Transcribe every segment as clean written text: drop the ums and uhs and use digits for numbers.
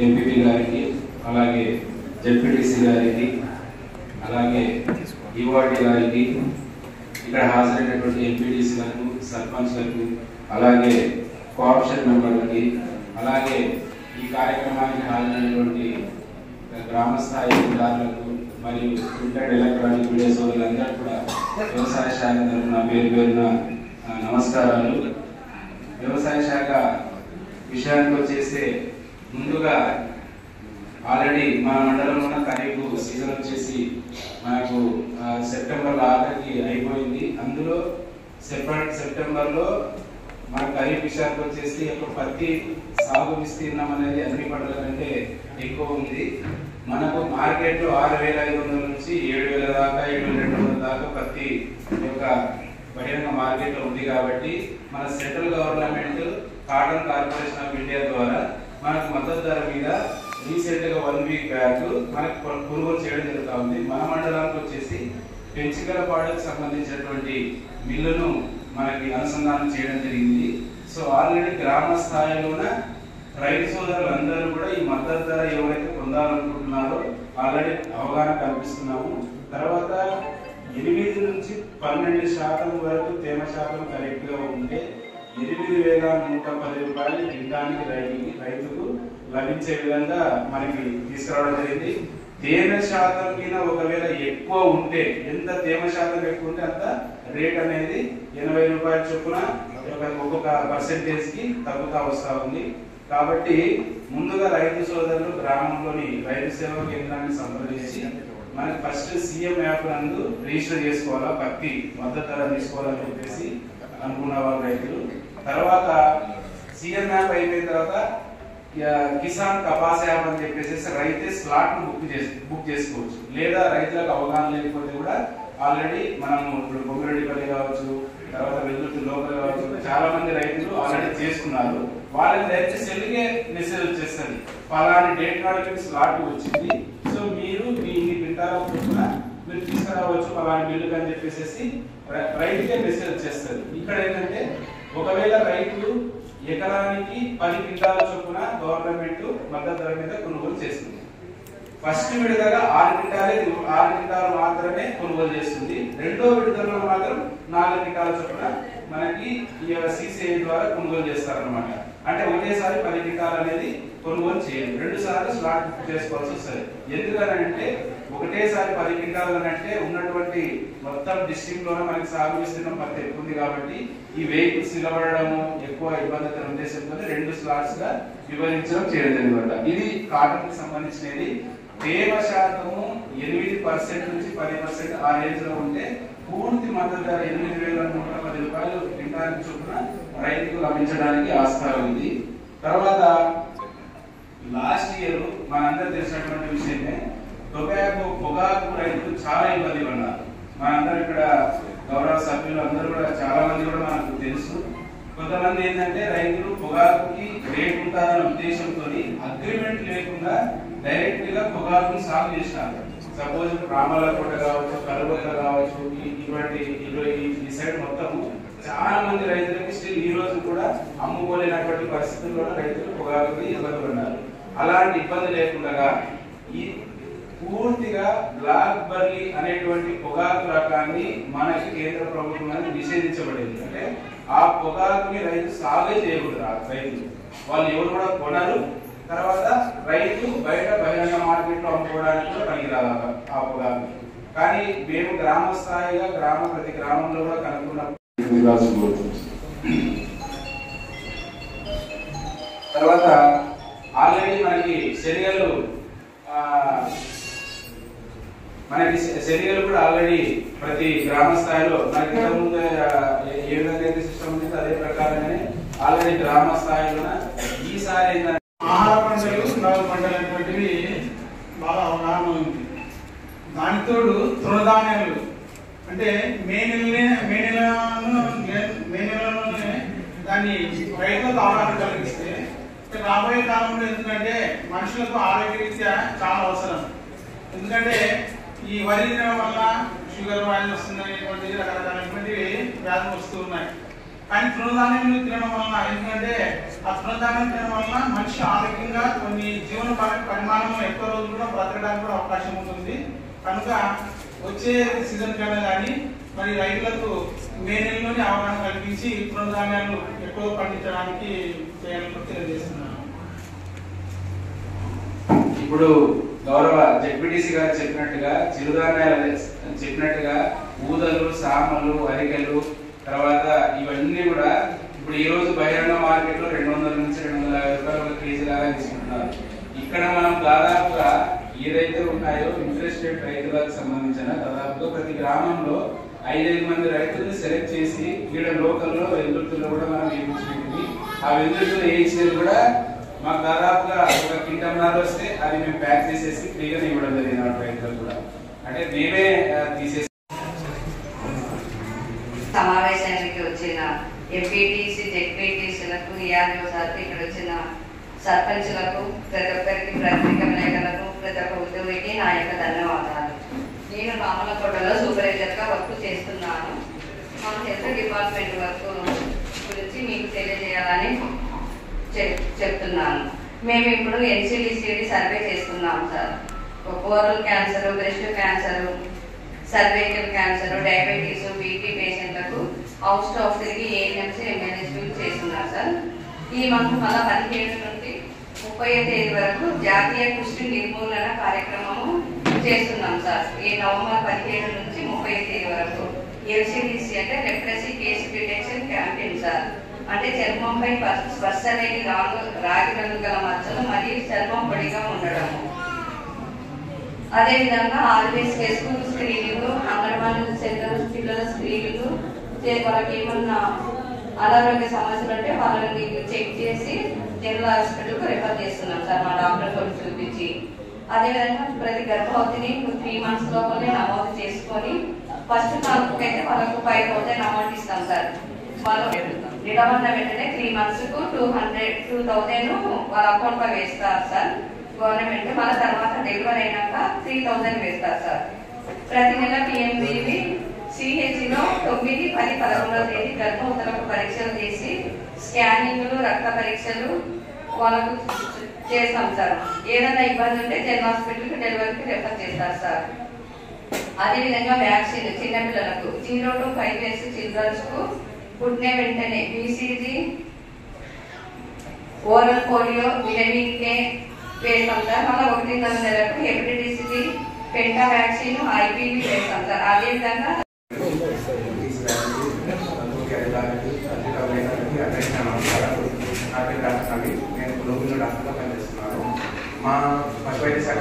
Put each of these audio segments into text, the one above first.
MPP గారికి అలాగే ZPTC గారికి అలాగే ఈవార్డీ గారికి ఇక్కడ హాజరైనటువంటి ఎంపీటీసీలకు సర్పంచ్లకు అలాగే కోఆపరేషన్ మెంబర్లకి అలాగే ఈ కార్యక్రమానికి హాజరైనటువంటి గ్రామ స్థాయి అధికారులకు మరియు ప్రింటెడ్ ఎలక్ట్రానిక్ మీడియా సోదరులందరూ కూడా వ్యవసాయ శాఖ తరఫున పేరు పేరున నమస్కారాలు. వ్యవసాయ శాఖ విషయానికి వచ్చేస్తే ముందుగా ఆల్రెడీ మన మండలంలో ఖరీఫ్ సీజన్ వచ్చేసి మనకు సెప్టెంబర్ ఆఖరికి అయిపోయింది. అందులో సెప్టెంబర్లో మన ఖరీఫ్ విషయానికి వచ్చేసి పత్తి సాగు విస్తీర్ణం అనేది అన్ని పంటల కంటే ఎక్కువ ఉంది. మనకు మార్కెట్లో 6,500 నుంచి 7,000 దాకా 7,200 దాకా పత్తి యొక్క బహిరంగ మార్కెట్లో ఉంది. కాబట్టి మన central government cotton corporation of India ద్వారా మనకు మద్దతు ధర మీద రీసెంట్ గా 1 వీక్ బ్యాక్ మనకు కొనుగోలు చేయడం జరుగుతూ ఉంది. మన మండలానికి వచ్చేసి పెంచికలపాడుకు సంబంధించినటువంటి మిల్లును మనకి అనుసంధానం చేయడం జరిగింది. సో ఆల్రెడీ గ్రామ స్థాయిలోన రైతు సోదరులందరూ కూడా ఈ మద్దతు ధర ఎవరైతే పొందాలనుకుంటున్నారో ఆల్రెడీ అవగాహన కల్పిస్తున్నాము. తర్వాత 8 నుంచి 12% వరకు తేమ శాతం కరెక్ట్ గా ఉంటే 8,110 రూపాయలు తినడానికి రైతుకు లభించే విధంగా మనకి తీసుకురావడం జరిగింది. తేమ శాతం మీద ఒకవేళ ఎక్కువ ఉంటే, ఎంత తేమ శాతం ఎక్కువ ఉంటే అంత రేట్ అనేది 80 రూపాయల చొప్పున ఒక్కొక్క పర్సెంటేజ్ కి తగ్గుతా వస్తా ఉంది. కాబట్టి ముందుగా రైతు సోదరులు గ్రామంలోని రైతు సేవా కేంద్రాన్ని సంప్రదించి మనకి ఫస్ట్ సీఎం యాప్ నందు రిజిస్టర్ చేసుకోవాలా, పత్తి మద్దతు ధర తీసుకోవాలని చెప్పేసి అనుకున్న వాళ్ళు రైతులు. తర్వాత సీఎం యాప్ అయిపోయిన తర్వాత కిసాన్ కపాస్ యాప్ అని చెప్పేసి రైతే స్లాట్ ను బుక్ చేసుకోవచ్చు. లేదా రైతులకు అవగాహన లేకపోతే కూడా ఆల్రెడీ మనము ఇప్పుడు బొమ్మిరెడ్డిపల్లి కావచ్చు, తర్వాత వెల్లుర్తి లోకల్ కావచ్చు, చాలా మంది రైతులు ఆల్రెడీ చేసుకున్నారు. వాళ్ళకి డైరెక్ట్ సెల్కే మెసేజ్ వచ్చేస్తుంది, పలాని డేట్ నాడు స్లాట్ వచ్చింది, సో మీరు మీ క్వింటాల చొప్పున మీరు తీసుకురావచ్చు పలాని బిల్లుకి అని చెప్పేసి రైతుకే మెసేజ్ వచ్చేస్తుంది. ఇక్కడ ఏంటంటే ఒకవేళ రైతులు ఎకరానికి 10 క్వింటాల చొప్పున గవర్నమెంట్ మద్దతు ధర మీద కొనుగోలు చేస్తుంది. ఫస్ట్ విడతగా 6 క్వింటాలు మాత్రమే కొనుగోలు చేస్తుంది. రెండో విడతలో మాత్రం 4 క్వింటాల చొప్పున మనకి సిసిఐ ద్వారా కొనుగోలు చేస్తారనమాట. అంటే ఒకేసారి 10 క్వింటాలు అనేది కొనుగోలు చేయాలి, 2 సార్లు స్లాట్ బుక్ చేసుకోవాల్సి వస్తుంది. ఎందుకనంటే ఒకటేసారి 10 క్వింటాలు అంటే ఉన్నటువంటి మొత్తం డిస్ట్రిక్ట్ లోనే మనకి సాగు విస్తీర్ణం పత్తి ఎక్కువ ఉంది. కాబట్టి ఈ వెహికల్స్ నిలబడము ఎక్కువ ఇబ్బంది అనే ఉద్దేశంతో 2 స్లాట్స్ గా విభజించడం చేయడం అనమాట. ఇది కాటన్ కి సంబంధించినది. తేమ శాతము 8% నుంచి 10% ఆ రేంజ్ లో ఉంటే పూర్తి మద్దతు ధర 8,110 రూపాయలు క్వింటాల్ చొప్పున రైతుకు లభించడానికి ఆస్కారం ఉంది. తర్వాత లాస్ట్ ఇయర్ మనందరూ తెలిసినటువంటి విషయమే, పొగాకు రైతులు చాలా ఇబ్బంది పడ్డారు. మనందరూ ఇక్కడ గౌరవ సభ్యులు అందరూ కూడా చాలా మంది కూడా మనకు తెలుసు. కొంతమంది ఏంటంటే రైతులు పొగాకుకి రేట్ ఉంటుందన్న ఉద్దేశంతో అగ్రిమెంట్ లేకుండా డైరెక్ట్ గా పొగాకుని సాగు చేసినారు. సపోజ్ రామలకోట కావచ్చు, కరువత కావచ్చు, ఇటువంటి ఈ సైడ్ మొత్తం చాలా మంది రైతులకి స్టిల్ ఈ రోజు కూడా అమ్ముకోలేనటువంటి పరిస్థితుల్లో రైతులు పొగాకుకి ఇబ్బంది పడ్డారు. అలాంటి ఇబ్బంది లేకుండా ఈ పూర్తిగా బ్లాక్ బర్లీ అనేటువంటి పొగాకు రకాన్ని మనకి కేంద్ర ప్రభుత్వం అనేది నిషేధించబడింది. అంటే ఆ పొగాకుని రైతు సాగే చేయకూడదు. రైతులు వాళ్ళు ఎవరు కూడా కొనరు. తర్వాత రైతు బయట బహిరంగ మార్కెట్ లో అమ్ముకోవడానికి కూడా పనికిరాదు ఆ పొగాకు. కానీ మేము గ్రామ స్థాయిగా ప్రతి గ్రామంలో కూడా కనుక్కున్నాం. తర్వాత ఆల్రెడీ మనకి శనిగలు కూడా ఆల్రెడీ ప్రతి గ్రామ స్థాయిలో మనకి ఇంతకుముందు ఏ విధంగా అయితే సిస్టమ్ ఉంది అదే ప్రకారంగానే ఆల్రెడీ గ్రామ స్థాయిలో ఈసారి ఏంటంటే ఆహార పంటలు, నవ పంటలు అనేటువంటివి బాగా అవగాహన ఉంది. దానితోడు తృణధాన్యాలు అంటే మే నెలలోనే దాన్ని రైతులకు అవగాహన కలిగిస్తే రాబోయే కాలంలో, ఎందుకంటే మనుషులకు ఆరోగ్యరీత్యా చాలా అవసరం. ఎందుకంటే ఈ వరి తినడం వల్ల షుగర్ వ్యాధి వస్తుంది అనేటువంటిది, రకరకాలైనటువంటివి వ్యాధులు వస్తూ ఉన్నాయి. కానీ తృణధాన్యం తినడం వలన ఎందుకంటే ఆ తృణధాన్యం తినడం వలన మనిషి ఆరోగ్యంగా కొన్ని జీవన పరిమాణం ఎక్కువ రోజులు కూడా బ్రతకడానికి కూడా అవకాశం ఉంటుంది. కనుక వచ్చే సీజన్ కన్నా కానీ మరి రైతులకు మే నెలలోనే అవగాహన కల్పించి తృణధాన్యాలు ఎక్కువ పండించడానికి చేయాలని తెలియజేస్తున్నాను. ఇప్పుడు గౌరవ జెడ్పీటీసీ గారు చెప్పినట్టుగా చిరుధాన్యాలు చెప్పినట్టుగా ఊదలు, సామలు, అరికెలు, తర్వాత ఇవన్నీ కూడా ఇప్పుడు ఈ రోజు బహిరంగ మార్కెట్లో 200 నుంచి 250 రూపాయలు ఒక కేజీ లాగా తీసుకుంటున్నారు. ఇక్కడ మనం దాదాపుగా ఏదైతే ఉన్నాయో ఇంట్రెస్టెడ్ రైతులకు సంబంధించిన దాదాపుగా ప్రతి గ్రామంలో 5 మంది రైతులను సెలెక్ట్ చేసి ఇక్కడ లోకల్లో వెల్లుర్తుల్లో కూడా మనం వేయించుకుంటుంది. ఆ వెల్లుర్తులు వేయించినది కూడా మాకు దాదాపుగా ఒక కింటంన్నర వస్తే అది మేము ప్యాక్ చేసేసి ఫ్రీగానే ఇవ్వడం జరిగింది రైతులకు కూడా. అంటే మేమే తీసేసి సమావేశానికి వచ్చిన ఎంపీటీసీ, జెడ్పీటీసీలకు, యాదవ్ సార్కి, ఇక్కడ వచ్చిన సర్పంచులకు, ప్రతి ఒక్కరికి, పత్రికా విలేకరులకు, ప్రతి ఒక్క ఉద్యోగికి నా యొక్క ధన్యవాదాలు. నేను రామలకోటలో సూపర్వైజర్గా వర్క్ చేస్తున్నాను. మా హెల్త్ డిపార్ట్మెంట్ వర్క్ గురించి మీకు తెలియజేయాలని చెప్తున్నాను. మేము ఇప్పుడు NCD/CD సర్వే చేస్తున్నాం sir. Oral cancer, breast cancer, cervical cancer, diabetes, BP పేషెంట్లకు హౌస్ స్టాఫ్ తిరిగి ANMs, MNHs చేస్తున్నారు సార్. ఈ మంత్ మళ్ళా 17 నుండి 30వ తేదీ వరకు జాతీయ కుష్టి నిర్మూలన కార్యక్రమము చేస్తున్నాం సార్. ఈ నవంబర్ 17 నుంచి 30వ తేదీ వరకు LCDC అంటే leprosy case detection campaign sir. అంటే చర్మంపై స్పర్శలేని రాగి రంగు గల మచ్చలు మరియు చర్మం పొడిగా ఉండడము. అదేవిధంగా RBS school screening, anganwadi centre పిల్లల స్క్రీనింగ్, వాళ్ళకి ఏమన్నా అనారోగ్య సమస్యలు అంటే వాళ్ళని చెక్ చేసి జనరల్ హాస్పిటల్కు రెఫర్ చేస్తున్నాం సార్ మా డాక్టర్ కొరకు చూపించి. అదేవిధంగా ప్రతి గర్భవతిని 3 months లోపలే నమోదు చేసుకొని ఫస్ట్ కాన్పుకైతే వాళ్ళకు 5,000 అమౌంట్ ఇస్తాం సార్. వాళ్ళు నిలబడిన వెంటనే 3 months కు 2,000 వాళ్ళ అకౌంట్ లో వేస్తారు సార్ గవర్నమెంట్. వాళ్ళ తర్వాత డెలివరీ అయినాక 3,000 వేస్తారు సార్. ప్రతి నెల PMVV CH లో 9, 10, 11వ తేదీ గర్భవతులకు పరీక్షలు చేసి స్కానింగ్లు, రక్త పరీక్షలు వాళ్ళకు చేస్తాం సార్. ఏదైనా ఇబ్బంది ఉంటే జనరల్ హాస్పిటల్కి డెలివరీకి రెఫర్ చేస్తారు సార్. అదేవిధంగా వ్యాక్సిన్ చిన్నపిల్లలకు 0 to 5 years చిల్డ్రన్స్ కు పుట్టిన వెంటనే BCG, oral polio, vitamin K వేస్తాం సార్. మళ్ళీ 1.5 నెలలకు hepatitis B, Penta vaccine, IPV వేస్తాం సార్. అదేవిధంగా నేను డాక్టర్గా పనిచేస్తున్నాను. మా పశు వైద్య శాఖ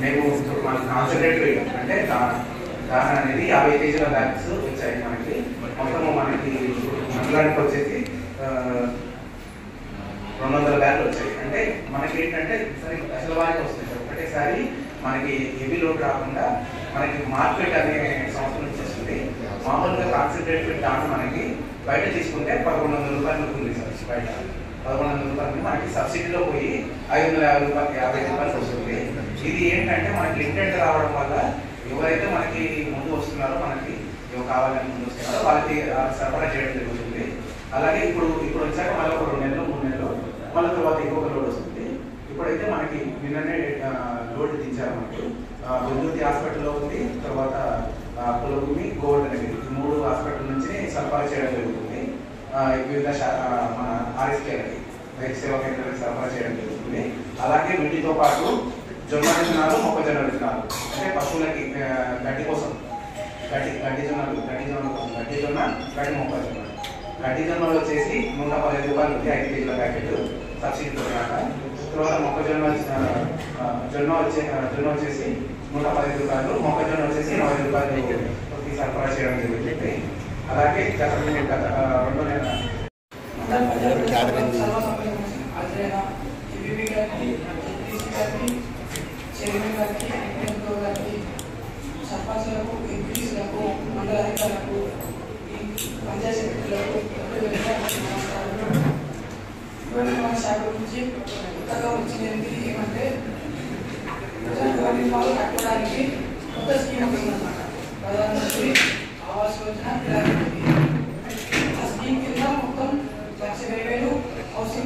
మేము మన కాన్సన్ట్రేట్ అంటే దాని అనేది 50 kg బ్యాగ్స్ వచ్చాయి మనకి. మొత్తము మనకి మండలానికి వచ్చేసి 200 బ్యాగులు వచ్చాయి. అంటే మనకి ఏంటంటే సరే అసలు వారికి వస్తుంది సార్. ఒకటేసారి మనకి హెవీ లోడ్ రాకుండా మనకి మార్కెట్ అనే సంస్థ నుంచి వస్తుంది. మామూలుగా కాన్సన్ట్రేట్ దాంట్లో మనకి బయట తీసుకుంటే 1,100 రూపాయలు ఉంది సార్. బయట 1,100 రూపాయలు మనకి సబ్సిడీలో పోయి 550 రూపాయలు, 50 రూపాయలు వస్తుంది. ఇది ఏంటంటే మనకి లిమిటెడ్ రావడం వల్ల ఎవరైతే మనకి ముందు వస్తున్నారో, మనకి కావాలని ముందు వస్తున్నారో వాళ్ళకి సరఫరా చేయడం జరుగుతుంది. అలాగే ఇప్పుడు వచ్చాక మళ్ళీ ఒక 2 నెలలు 3 నెలలు మళ్ళీ తర్వాత ఇంకొక లోడ్ వస్తుంది. ఇప్పుడైతే మనకి నిన్ననే లోడ్ దించారు. మనకి వెల్లుర్తి హాస్పిటల్లో ఉంది, తర్వాత పులభూమి, గోల్డ్ అనేది 3 హాస్పిటల్ నుంచి సరఫరా చేయడం జరుగుతుంది. వివిధ మన RSKలకి, రైతు సేవా కేంద్రాలకు సరఫరా చేయడం జరుగుతుంది. అలాగే వీటితో పాటు జొన్న విత్తనాలు, మొక్కజొన్న విత్తనాలు అంటే పశువులకి గడ్డి కోసం గడ్డి జొన్నలు కోసం గడ్డి జొన్న, గడ్డి మొక్కజొన్న. గడ్డి జొన్నలు వచ్చేసి 115 రూపాయలు ఉంది 5 kg ప్యాకెట్ సబ్సిడీతో కాక. తర్వాత మొక్కజొన్న వచ్చేసి 115 రూపాయలు, మొక్కజొన్న వచ్చేసి 20 రూపాయలు సరఫరా చేయడం జరుగుతుంది. అలాగే గత 2 నెలల సర్పంచులకు, ఎంపీలకు, మండలాధికారులకు, పంచాయతీ సెక్రటరీలకు మన శాఖ నుంచి కొత్తగా వచ్చినది ఏమంటే వాళ్ళు కట్టడానికి కొత్త స్కీమ్ వస్తుందన్నమాట. ప్రధానమంత్రి ఆవాస్ యోజన.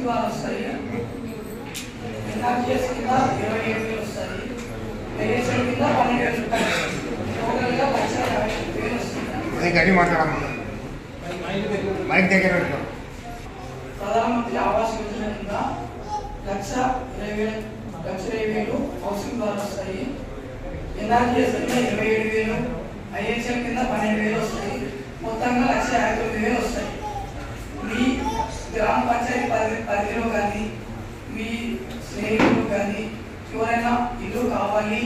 హౌసింగ్ ద్వారా వస్తాయి. ఎన్ఆర్జీఎస్ కింద 27,000 వస్తాయి. ఏఎస్ఎల్ కింద 12,000 రూపాయలు. టోటల్గా 1,50,000 వస్తుంది. ప్రధానమంత్రి ఆవాస్ యోజన కింద 1,20,000 హౌసింగ్ ద్వారా వస్తాయి. ఎన్ఆర్జీఎస్ కింద 27,000, ఐఎస్ఎల్ కింద 12,000 వస్తాయి. మొత్తంగా 1,59,000 వస్తాయి. మీ గ్రామ పంచాయతీ పరిధిలో కానీ మీ స్నేహితులు కానీ ఎవరైనా ఇల్లు కావాలి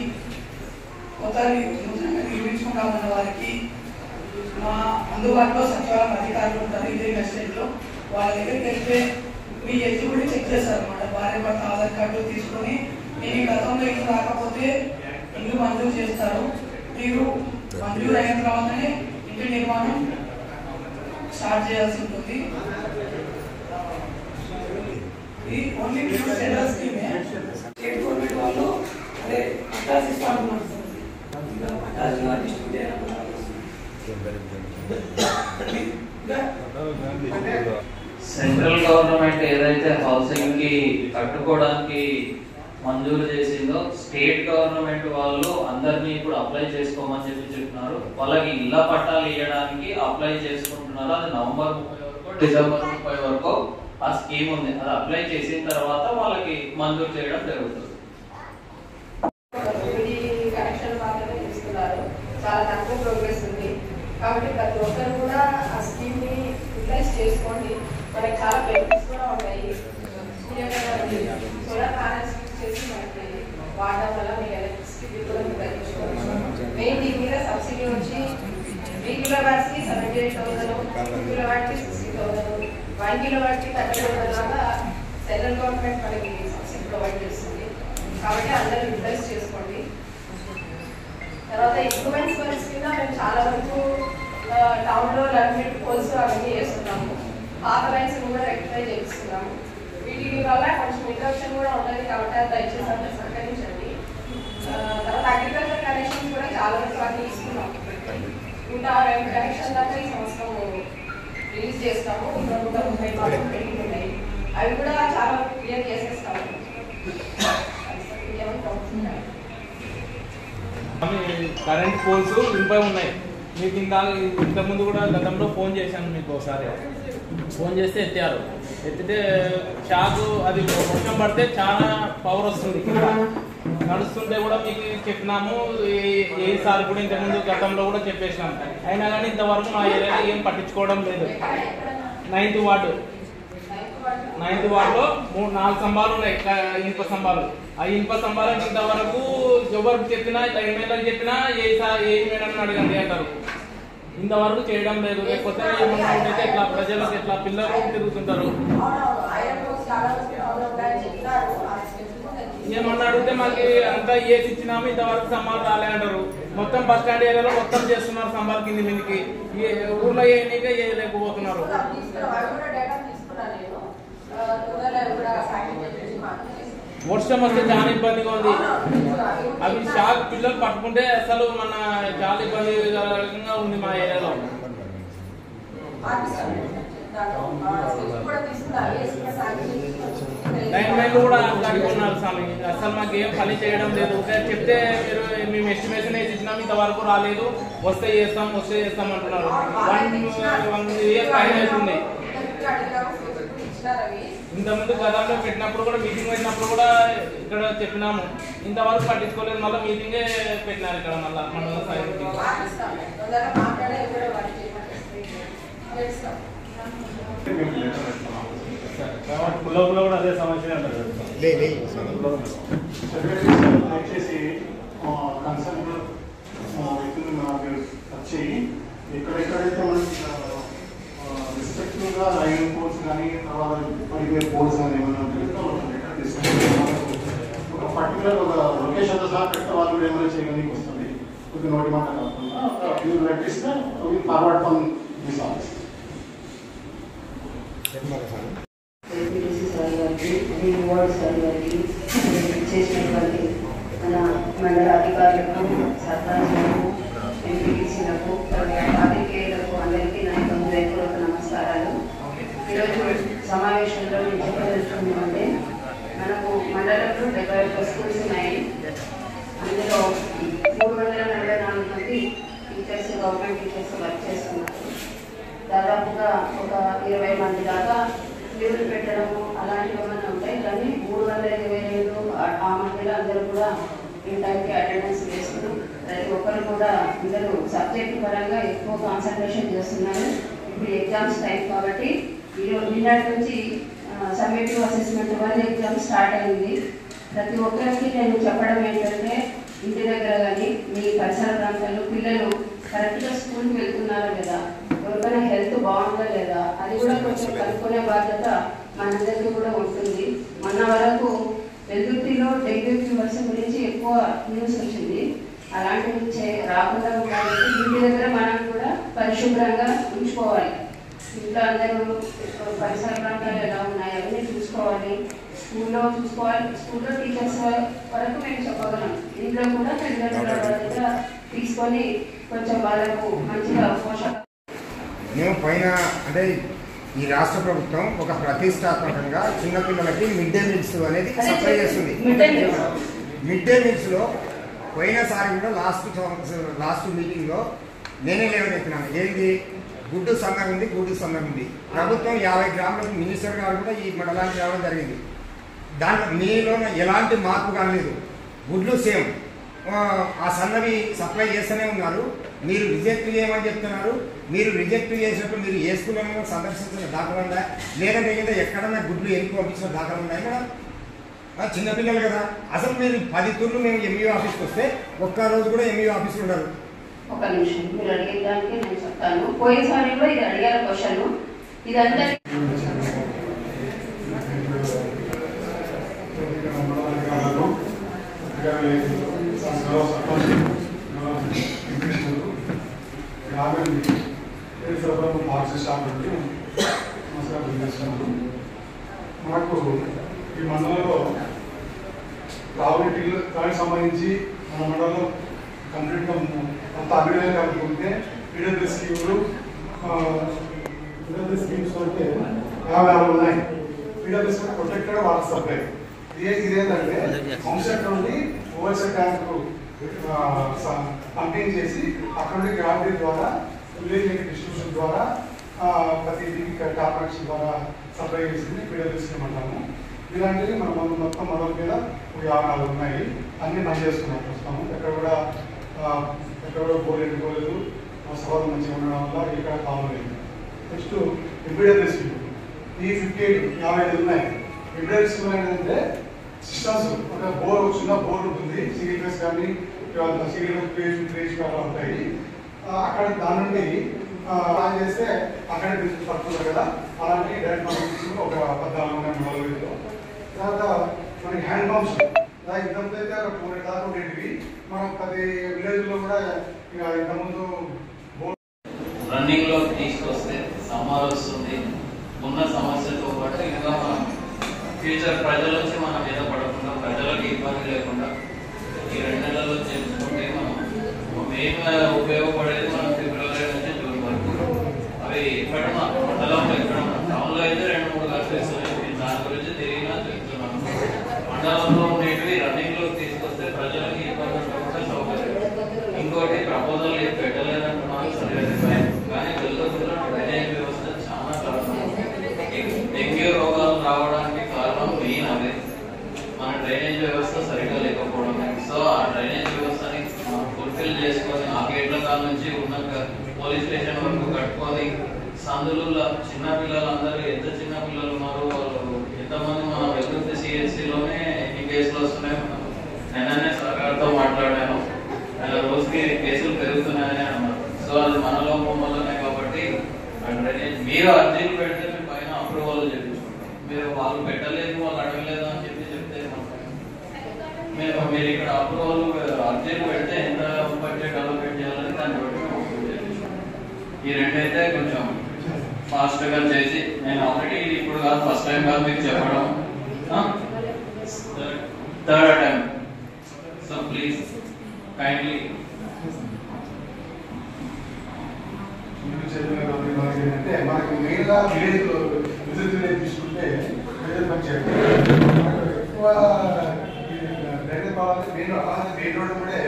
కొత్త నిర్మించుకుంటామన్న వారికి మా అందుబాటులో సచివాలయం అధికారులు ఉంటారు ఇదే ఎస్టేట్లో. వాళ్ళ దగ్గరికి వెళ్తే మీ ఎలిజిబిలిటీ చెక్ చేస్తారు అన్నమాట. భార్య భర్త ఆధార్ కార్డు తీసుకొని నేను గతంలో ఇల్లు రాకపోతే ఇల్లు మంజూరు చేస్తారు. మీరు మంజూరు అయిన తర్వాతనే ఇంటి నిర్మాణం స్టార్ట్ చేయాల్సి ఉంటుంది. ఇది ఓన్లీ సెంట్రల్ స్కీమే. స్టేట్ గవర్నమెంట్ వాళ్ళు అదే పట్టాలు ఇస్తా ఉన్నారు. సెంట్రల్ గవర్నమెంట్ ఏదైతే హౌసింగ్ కి కట్టుకోవడానికి మంజూరు చేసిందో స్టేట్ గవర్నమెంట్ వాళ్ళు అందరినీ ఇప్పుడు అప్లై చేసుకోమని చెప్తున్నారు. వాళ్ళకి ఇళ్ల పట్టాలు ఇవ్వడానికి అప్లై చేసుకుంటున్నారు. అది నవంబర్ 30 వరకు డిసెంబర్ 30 వరకు ఆ స్కీమ్ ఉంది. అది అప్లై చేసిన తర్వాత వాళ్ళకి మంజూరు చేయడం జరుగుతుంది. కనెక్షన్ మాత్రమే ఇస్తున్నారు. చాలా తక్కువ ప్రోగ్రెస్ ఉంది. కాబట్టి ప్రతి ఒక్కరు కూడా ఆ స్కీమ్ ని యూటిలైజ్ చేసుకోండి. మనకి చాలా బెనిఫిట్స్ కూడా ఉంటాయి. సోలార్ ప్యానల్స్ యూజ్ చేసి మనకి వాడడం వల్ల మీకు ఎలక్ట్రిసిటీ కూడా తగ్గించుకోవచ్చు. మెయిన్ దీని మీద సబ్సిడీ వచ్చి 3 కిలోవాట్స్ కి 78,000, 2 కిలోవాట్ కి 60,000, 1 కిలోవాట్ కి 30,000 దాకా సెంట్రల్ గవర్నమెంట్ మనకి సబ్సిడీ ప్రొవైడ్ చేస్తుంది. కాబట్టి అందరూ యూటిలైజ్ చేసుకోండి. తర్వాత ఇంప్రూవ్మెంట్స్ వర్క్స్ కింద మేము చాలా వరకు టౌన్లో లైట్ పోల్స్ అవన్నీ వేస్తున్నాము. పాత లైన్స్ కూడా రెక్టిఫై చేస్తున్నాము. వీటి వల్ల కొంచెం ఇంటరప్షన్ కూడా ఉంటుంది. కాబట్టి అది దయచేసి అందరూ సహకరించండి. తర్వాత అగ్రికల్చర్ కనెక్షన్స్ కూడా చాలా వరకు అన్నీ ఇస్తున్నాము. ఇంకా 2 కనెక్షన్ దాకా ఈ సంవత్సరం రిలీజ్ చేస్తాము. ఇంకా 130 మాత్రం పెండింగ్ ఉన్నాయి. అవి కూడా చాలా వరకు క్లియర్ చేసేస్తాము. కరెంట్ పోల్స్ ఇంపై ఉన్నాయి. మీకు ఇంతకుముందు కూడా గతంలో ఫోన్ చేశాను. మీకు ఒకసారి ఫోన్ చేస్తే ఎత్తారు. ఎత్తితే షాక్ అది వర్షం పడితే చాలా పవర్ వస్తుంది. నడుస్తుంటే కూడా మీకు చెప్పినాము. ఏసారి కూడా ఇంతకుముందు గతంలో కూడా చెప్పేసినాం. అయినా కానీ ఇంతవరకు మా ఏరియాలో ఏం పట్టించుకోవడం లేదు. 9th వార్డులో 4 స్తంభాలు ఉన్నాయి, ఇనుప స్తంభాలు. ఆ ఇనుప స్తంభాలకు ఇంతవరకు ఎవరికి చెప్పినా ఇట్లా ఎమ్మెల్యేలకు చెప్పినా ఏ మేడం అడగండి అంటారు. ఇంతవరకు చేయడం లేదు. లేకపోతే ఏమన్నా ఉంటే ఇట్లా ప్రజలకు ఇట్లా పిల్లలు తిరుగుతుంటారు. ఏమన్నా అడిగితే మాకు అంతా ఏసి ఇచ్చినాము, ఇంతవరకు స్తంభాలు రాలే అంటారు. మొత్తం బస్ స్టాండ్ ఏరియాలో మొత్తం చేస్తున్నారు స్తంభాలు కింది మీదకి. ఊర్లో ఏనికే చేయలేకపోతున్నారు. వర్షం వస్తే చాలా ఇబ్బందిగా ఉంది. అవి షాక్ పిల్లలు పట్టుకుంటే అసలు మన చాలా ఇబ్బందిగా ఉంది మా ఏరియాలో. లైన్మెన్లు కూడా అడుగుతున్నారు స్వామి. అసలు మాకు ఏం పని చేయడం లేదు. చెప్తే మీరు మేము ఎస్టిమేషన్ వేసి ఇచ్చినాం, ఇంతవరకు రాలేదు, వస్తే చేస్తాం అంటున్నారు. 1 year పైన అవుతుంది. ఇంతకుముందు గతంలో పెట్టినప్పుడు కూడా మీటింగ్ పెట్టినప్పుడు కూడా ఇక్కడ చెప్పినాము. ఇంతవరకు పట్టించుకోలేదు. మళ్ళీ మీటింగే పెట్టినారు ఇక్కడ మళ్ళీ మండల స్థాయి మీటింగ్. కులంలో కూడా అదే సమస్య అంటారు. దయచేసి కన్సర్న్ వ్యక్తులు వచ్చి ఎక్కడెక్కడైతే మనం రెస్పెక్టివ్గా లైన్ పోల్స్ కానీ తర్వాత పడిపోయే పోల్స్ కానీ ఏమైనా ఒక పర్టికులర్ ఒక లొకేషన్తో సహా పెడితే వాళ్ళు కూడా ఏమైనా చేయడానికి వస్తుంది. కొద్దిగా నోటి మాట కాకుండా మీరు లెట్టిస్తే ఫార్వర్డ్ ఫ్రమ్ దిస్ ఆఫీస్. మన మండల అధికారులకు, సర్పంచులకు, ఎంపీటీసీలకు, పాత్రికేయులకు అందరికీ నా హృదయపూర్వక నమస్కారాలు. ఈరోజు సమావేశంలో నేను చెప్పదలుచుకున్న మండలంలో 71 స్కూల్స్ ఉన్నాయి. అందులో 344 మంది టీచర్స్, గవర్నమెంట్ టీచర్స్ వర్క్ చేస్తున్నారు. దాదాపుగా ఒక 20 మంది దాకా లీవ్లు పెట్టడము అలాంటివి ఏమైనా ఉంటాయి. కానీ 325 ఆ మధ్యలో అందరూ కూడా ఈ టైంకి అటెండెన్స్ వేస్తూ ప్రతి ఒక్కరు కూడా అందరూ సబ్జెక్ట్ పరంగా ఎక్కువ కాన్సన్ట్రేషన్ చేస్తున్నారు. ఇప్పుడు ఎగ్జామ్స్ టైం కాబట్టి నిన్నటి నుంచి సమ్మేటివ్ అసెస్మెంట్ వల్ల ఎగ్జామ్ స్టార్ట్ అయింది. ప్రతి ఒక్కరికి నేను చెప్పడం ఏంటంటే ఇంటి దగ్గర కానీ మీ పరిసర ప్రాంతాల్లో పిల్లలు కరెక్ట్గా స్కూల్కి వెళ్తున్నారా లేదా, ఎవరికైనా హెల్త్ బాగుందా లేదా, అది కూడా కొంచెం కనుక్కునే బాధ్యత మనందరికీ కూడా ఉంటుంది. మొన్న వరకు వెల్దుర్తిలో డెంగ్యూ ఫీవర్స్ గురించి ఎక్కువ న్యూస్ వచ్చింది. అలాంటివి రాకుండా ఉండాలంటే ఇంటి దగ్గర మనం కూడా పరిశుభ్రంగా ఉంచుకోవాలి. ఇంట్లో అందరూ పరిసర ప్రాంతాలు ఎలా ఉన్నాయి అవన్నీ చూసుకోవాలి. స్కూల్లో చూసుకోవాలి. స్కూల్లో టీచర్స్ వరకు మేము చెప్పగలం. ఇంట్లో కూడా తల్లిదండ్రుల దగ్గర తీసుకొని కొంచెం వాళ్ళకు మంచిగా పోషక మేము పైన అంటే ఈ రాష్ట్ర ప్రభుత్వం ఒక ప్రతిష్టాత్మకంగా చిన్నపిల్లలకి మిడ్ డే మీల్స్ అనేది సప్లై చేస్తుంది. మిడ్ డే మీల్స్లో పోయినసారి కూడా లాస్ట్ మీటింగ్లో నేనే లేవనెత్తినాను. ఏంటి గుడ్డు సన్నగా ఉంది, గుడ్డు సన్నగా ఉంది. ప్రభుత్వం 50 గ్రాములకు మినిస్టర్ గారు కూడా ఈ మండలానికి రావడం జరిగింది. దాంట్లో మీలో ఎలాంటి మార్పు కాలేదు. గుడ్లు సేమ్, ఆ సన్నవి సప్లై చేస్తూనే ఉన్నారు. మీరు రిజెక్ట్ చేయమని చెప్తున్నారు. మీరు రిజెక్ట్ చేసినప్పుడు మీరు ఏ స్కూల్లో సందర్శించిన దాఖలు ఉందా, లేదంటే ఏదో ఎక్కడన్నా గుడ్లు ఎన్నిక పంపించిన దాఖలు ఉన్నాయి మేడం? చిన్నపిల్లలు కదా. అసలు మీరు 10 తూర్లు మేము ఎంఈఓ ఆఫీస్కి వస్తే ఒక్కరోజు కూడా ఎంఈఓ ఆఫీస్లో ఉండరు. ఒక నిమిషం మీరు అడిగిన దానికి నేను చెప్తాను. పోయినసారి కూడా ఇది అడిగారు క్వశ్చన్. ఇదంతా మనకు ఈ మండలంలో తాగునీటికి సంబంధించి మన మండలంలో కంప్లీట్గా అంత అభివృద్ధి కలుపుకుంటే పీడబ్ల్యూ స్కీములు స్కీమ్స్ అంటే 56 ఉన్నాయి. PW scheme protected water supply. ఇదేంటంటే పంప్సెట్ నుండి ఓవర్సెట్ ట్యాంకు పంపింగ్ చేసి అక్కడ నుండి గ్రావిటీ ద్వారా విలేజ్ డిస్ట్రిబ్యూషన్ ద్వారా ప్రతి ఇంటికి టాప్ కనెక్షన్ ద్వారా సప్లై చేసింది పీడబ్ల్యూ స్కీమ్ అంటాము. ఇలాంటివి మనం మొత్తం మండలం మీద 54 ఉన్నాయి. అన్నీ పని చేసుకున్నాం ప్రస్తుతం. ఎక్కడ కూడా బోర్ ఎండుకోలేదు. సవాలు మంచిగా ఉండడం వల్ల ఇక్కడ కావలేదు. నెక్స్ట్ ఎంపీడబ్ల్యూ స్కీమ్ ఈ 58 ఉన్నాయి. ఎంపీడబ్ల్యూ స్కీమ్ ఏంటంటే సిస్టమ్స్ ఒక బోర్, చిన్న బోర్ ఉంటుంది, సింగిల్ ఫేస్ కానీ సింగిల్ ఫేస్ అలా ఉంటాయి. అక్కడ దాని నుండి ప్లాన్ చేస్తే అక్కడే బిజినెస్ పడుతున్నారు కదా. అలాంటి డైరెక్ట్ మార్కెటింగ్ ఒక 14 ఉన్నాయి మండలంలో. తర్వాత మనకి హ్యాండ్ పంప్స్ ఇంతకుముందు అయితే 4 దాకా ఉండేటివి. మనం 10 విలేజ్లో కూడా ఇక ఇంతకుముందు రన్నింగ్ లో తీసుకొస్తే సమ్మర్ వస్తుంది. ఉన్న సమస్యతో పాటు ఇంకా మనం ఫ్యూచర్ ప్రజల నుంచి మనం మీద పడకుండా, ప్రజలకు ఇబ్బంది లేకుండా ఈ 2 నెలల్లో చేసుకుంటే మనం మెయిన్ ఉపయోగపడేది మనం ఫిబ్రవరి నుంచి జూన్ వరకు. అవి ఇక్కడ మండలంలో ఇక్కడ టౌన్లో అయితే 2-3 గంటలు ఇస్తున్నాయి. దాని గురించి తిరిగినా చెప్తున్నాను. మండలంలో ఉండేటివి రన్నింగ్ లో తీసుకొస్తే ప్రజలకి ఇబ్బంది ఉండకుండా సౌకర్యం. ఇంకోటి ప్రపోజల్ ఏం పెట్టలేదంటున్నాను, సరే. కానీ వెల్దుర్తిలో డ్రైనేజ్ వ్యవస్థ చాలా కారణం. డెంగ్యూ రోగాలు రావడానికి కారణం మెయిన్ అదే, మన డ్రైనేజ్ వ్యవస్థ సరిగ్గా లేకపోవడం. సో ఆ డ్రైనేజ్ వ్యవస్థని మనం ఫుల్ఫిల్ చేసుకొని ఆ గేట్ల కాడ నుంచి ఉన్న పోలీస్ స్టేషన్ వరకు కట్టుకొని సందులలో చిన్న పిల్లలందరూ ఎంత చిన్న పిల్లలు ఉన్నారు, వాళ్ళు ఎంతమంది మన వెల్దుర్తి సిఎస్సిలోనే ఎన్ని కేసులు వస్తున్నాయి. నేననే సర్కార్తో మాట్లాడాను. రోజుకి కేసులు పెరుగుతున్నాయని అన్నారు. సో అది మనలో బొమ్మలోనే కాబట్టి మీరు అర్జీలు పెడితే మేము పైన అప్రూవల్ చేయించుకుంటాం. మీరు వాళ్ళు పెట్టలేదు, వాళ్ళు అడగలేదు అని చెప్తే మీరు ఇక్కడ అప్రూవల్ అర్జీలు పెడితే ఎంత బడ్జెట్ అలొకేట్ చేయాలని దాన్ని బట్టి మేము అప్రూవ్ చేయించుకుంటాం. ఈ 2 అయితే కొంచెం ఫాస్ట్ గా చేసి, నేను ఆల్రెడీ ఇప్పుడు కాదు ఫస్ట్ టైం కాదు మీకు చెప్పడం, 3rd time. So please kindly అంటే మనకి మెయిన్గా విలేజ్ తీసుకుంటే ఎక్కువ మెయిన్ అలాగే మెయిన్ రోడ్ కూడా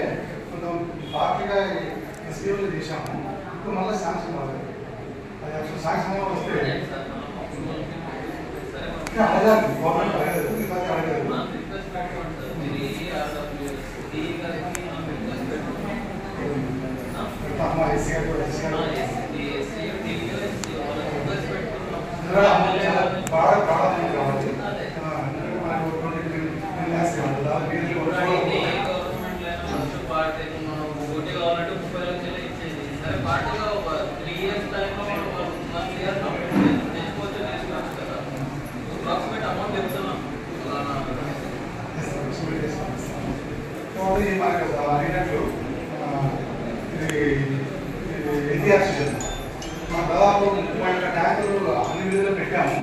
కొంచెం పార్టీగా ఎస్పీఓలో చేశాము. ఇప్పుడు మళ్ళీ శాంక్షన్ కావాలి. అది యాక్చువల్ శాంక్షన్ వస్తే అడగాలి గవర్నమెంట్ అడగలేదు, మిగతా అడగలేదు. బాగా ప్రాణం కావాలి. అడిగినట్లు ఇది ఎన్టీఆర్ మన దాదాపు 30 ట్యాంకులు అన్ని విధులు పెట్టాము.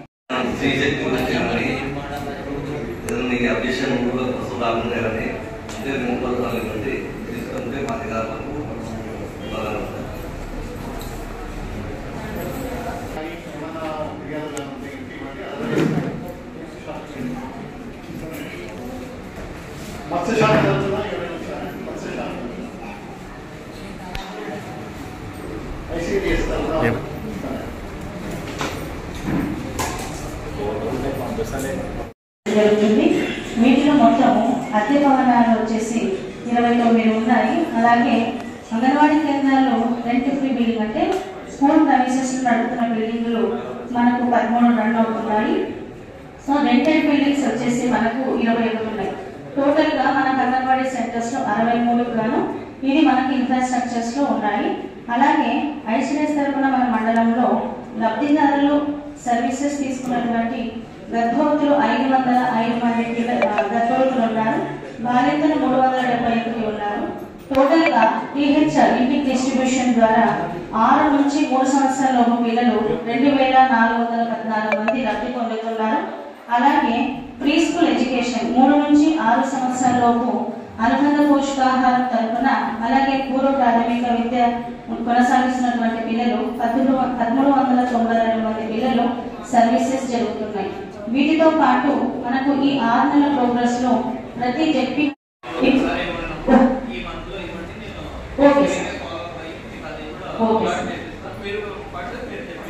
మీకు అబ్జెక్షన్ ఊళ్ళో బస్సు రాకుండా కానీ అంటే ముప్పై మంది తీసుకుంటే మా అధికారులకు బాగా మత్స్యశాఖ జరుగుతుంది. వీటిలో మొత్తము అద్దె భవనాలు వచ్చేసి 29 ఉన్నాయి. అలాగే అంగన్వాడీ కేంద్రాల్లో రెంట్ ఫ్రీ బిల్డింగ్ అంటే స్కూల్ ప్రవేశస్ నడుపుతున్న బిల్డింగ్లు మనకు 13 రన్ అవుతున్నాయి. సో రెంటెడ్ బిల్డింగ్స్ వచ్చేసి మనకు 21 ఉన్నాయి. టోటల్గా మనకు అంగన్వాడీ సెంటర్స్లో 63 గాను ఇది మనకి ఇన్ఫ్రాస్ట్రక్చర్స్లో ఉన్నాయి. అలాగే ఐసిడిఎస్ తరఫున మన మండలంలో లబ్ధిదారులు సర్వీసెస్ తీసుకున్నటువంటి గర్భవతులు 505 మంది గర్భవతులు ఉన్నారు. బాలింతలు 371 ఉన్నారు. టోటల్ గా టీహెచ్ఆర్ ఇంటిక్ డిస్ట్రిబ్యూషన్ ద్వారా 6 నుంచి 3 సంవత్సరాల పిల్లలు 2414 మంది లబ్ధి పొందుతున్నారు. అలాగే ప్రీ స్కూల్ ఎడ్యుకేషన్ 3 నుంచి 6 సంవత్సరాల లోపు అనుబంధ పోషకాహారం తరఫున అలాగే పూర్వ ప్రాథమిక విద్య కొనసాగిస్తున్నటువంటి పిల్లలు 1392 మంది పిల్లలు సర్వీసెస్ జరుగుతున్నాయి. వీటితో పాటు మనకు ఈ 6 నెలల ప్రోగ్రెస్ లో ప్రతి జెడ్పీ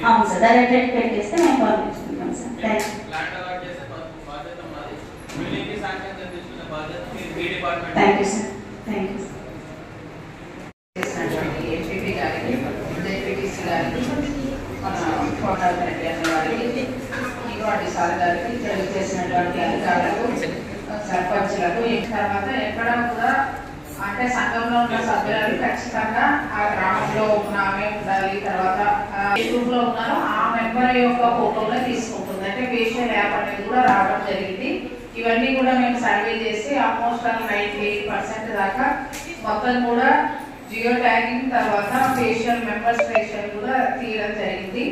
అవును సార్ డైరెక్ట్ పెట్టేస్తే మేము కాల్ చేసుకుంటాం sir. Thank you sir. Thank you చేసినటువంటి అధికారులకు సర్పంచులకు తర్వాత ఎక్కడ కూడా అంటే సంఘంలో ఉన్న సభ్యులు ఖచ్చితంగా ఆ గ్రామంలో ఉన్నామే ఉండాలి. తర్వాత ఏ గ్రూప్ లో ఉన్నారో ఆ మెంబర్ యొక్క ఫోటోలో తీసుకుంటుంది. అంటే ఫేషియల్ యాప్ అనేది కూడా రావడం జరిగింది. ఇవన్నీ కూడా మేము సర్వే చేసి ఆల్మోస్ట్ 98% దాకా మొత్తం కూడా జియో ట్యాగింగ్ తర్వాత ఫేషియల్ మెంబర్స్ ఫేషియల్ కూడా తీయడం జరిగింది.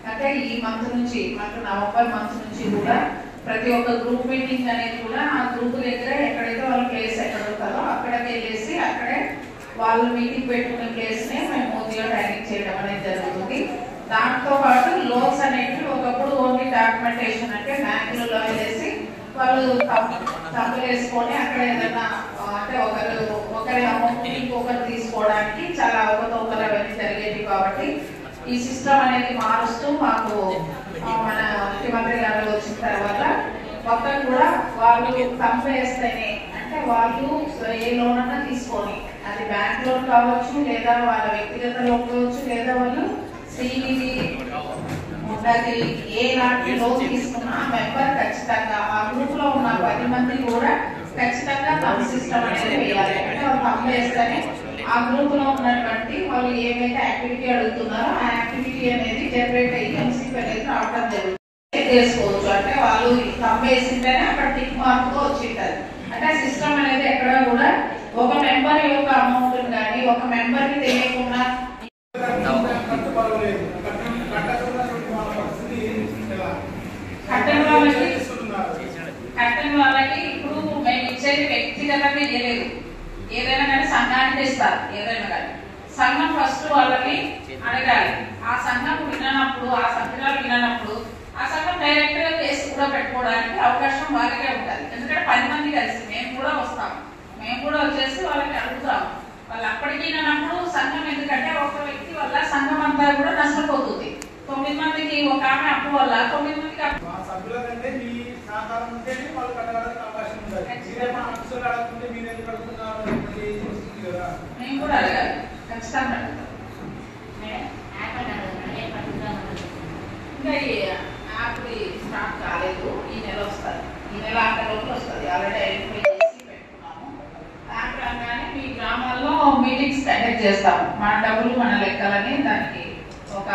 అంటే ఈ మంత్ నుంచి మనకు నవంబర్ మంత్ నుంచి కూడా ప్రతి ఒక్క గ్రూప్ మీటింగ్ అనేది కూడా ఆ గ్రూప్ దగ్గర ఎక్కడైతే వాళ్ళ ప్లేస్ ఎక్కడ ఉంటుందో అక్కడికి వెళ్ళేసి అక్కడే వాళ్ళు మీటింగ్ పెట్టుకునే ప్లేస్ నే మేము జియో ట్యాగింగ్ చేయడం అనేది జరుగుతుంది. దాంతో పాటు లోన్స్ అనేవి ఒకప్పుడు ఓన్లీ డాక్యుమెంటేషన్ అంటే బ్యాంకులలో వెళ్ళేసి వాళ్ళు తప్పులు వేసుకొని అక్కడ ఏదైనా అంటే ఒకరి అమౌంట్ ఇంకొకరు తీసుకోవడానికి చాలా అవకతవకలు అవన్నీ జరిగేవి. కాబట్టి ఈ సిస్టమ్ అనేది మారుస్తూ మాకు మన ముఖ్యమంత్రి గారు వచ్చిన తర్వాత మొత్తం కూడా వాళ్ళు కంపేస్తేనే అంటే వాళ్ళు ఏ లోన్ అన్నా తీసుకొని అది బ్యాంక్ లోన్ కావచ్చు లేదా వాళ్ళ వ్యక్తిగత లోన్ కావచ్చు లేదా వాళ్ళు శ్రీనిధి ఉన్నది ఏ లాంటి లోన్ తీసుకున్నా మెంబర్ ఖచ్చితంగా ఆ గ్రూప్ లో ఉన్న 10 మంది కూడా ఖచ్చితంగా తమ సిస్టమ్ అనేది వేయాలి. అంటే వాళ్ళు కంపేస్తేనే ఆ గ్రూప్ లో ఉన్నటువంటి వాళ్ళు ఏమైతే యాక్టివిటీ అడుగుతున్నారో ఆ యాక్టివిటీ అనేది జనరేట్ అయ్యి ఎంసీపీ అనేది రావడం జరుగుతుంది. చేసుకోవచ్చు అంటే వాళ్ళు కంపేసింటేనే అక్కడ టిక్ మార్క్ తో వచ్చింటది. అంటే సిస్టమ్ అనేది ఎక్కడ కూడా ఒక మెంబర్ యొక్క అమౌంట్ కానీ ఒక మెంబర్ కి తెలియకుండా కట్టని వాళ్ళకి ఇప్పుడు మేము ఇచ్చేది వ్యక్తిగతంగా ఇవ్వలేదు. ఏదైనా కానీ సంఘానికి ఇస్తారు. ఏదైనా కానీ సంఘం ఫస్ట్ వాళ్ళని అడగాలి. ఆ సంఘం వినప్పుడు ఆ సభ్యురాలు వినప్పుడు ఆ సంఘం డైరెక్ట్ గా కేసు కూడా పెట్టుకోవడానికి అవకాశం వాళ్ళకే ఉంటుంది. ఎందుకంటే 10 మంది కలిసి మేము కూడా వస్తాం. మేము కూడా వచ్చేసి వాళ్ళకి అడుగుతాం. వాళ్ళు అప్పటికీ నన్నప్పుడు సంఘం ఎందుకంటే ఒక వ్యక్తి వల్ల సంఘం అంతా కూడా నష్టపోతుంది. 9 మందికి ఒక ఆమె అప్పు వల్ల 9 మందికి మా సభ్యుల కంటే మీ సహకారం ఉంటేనే వాళ్ళు కట్టడానికి అవకాశం ఉంటుంది. మీరేమో అక్షరాలు అడగకుంటే మీరు ఎందుకు అడుగుతున్నారు కదా. మేము కూడా అడగాలి, ఖచ్చితంగా అడుగుతాం. ఇంకా ఈ యాప్ స్టార్ట్ కాలేదు, ఈ నెల వస్తుంది, ఈ నెల ఆఖరి రోజులు వస్తుంది. ఆల్రెడీ ఐడెంటిఫై చేసి పెట్టుకున్నాము. యాప్ రాగానే మీ గ్రామాల్లో మీటింగ్స్ కండక్ట్ చేస్తాము. మన డబ్బులు మన లెక్కలని దానికి ఒక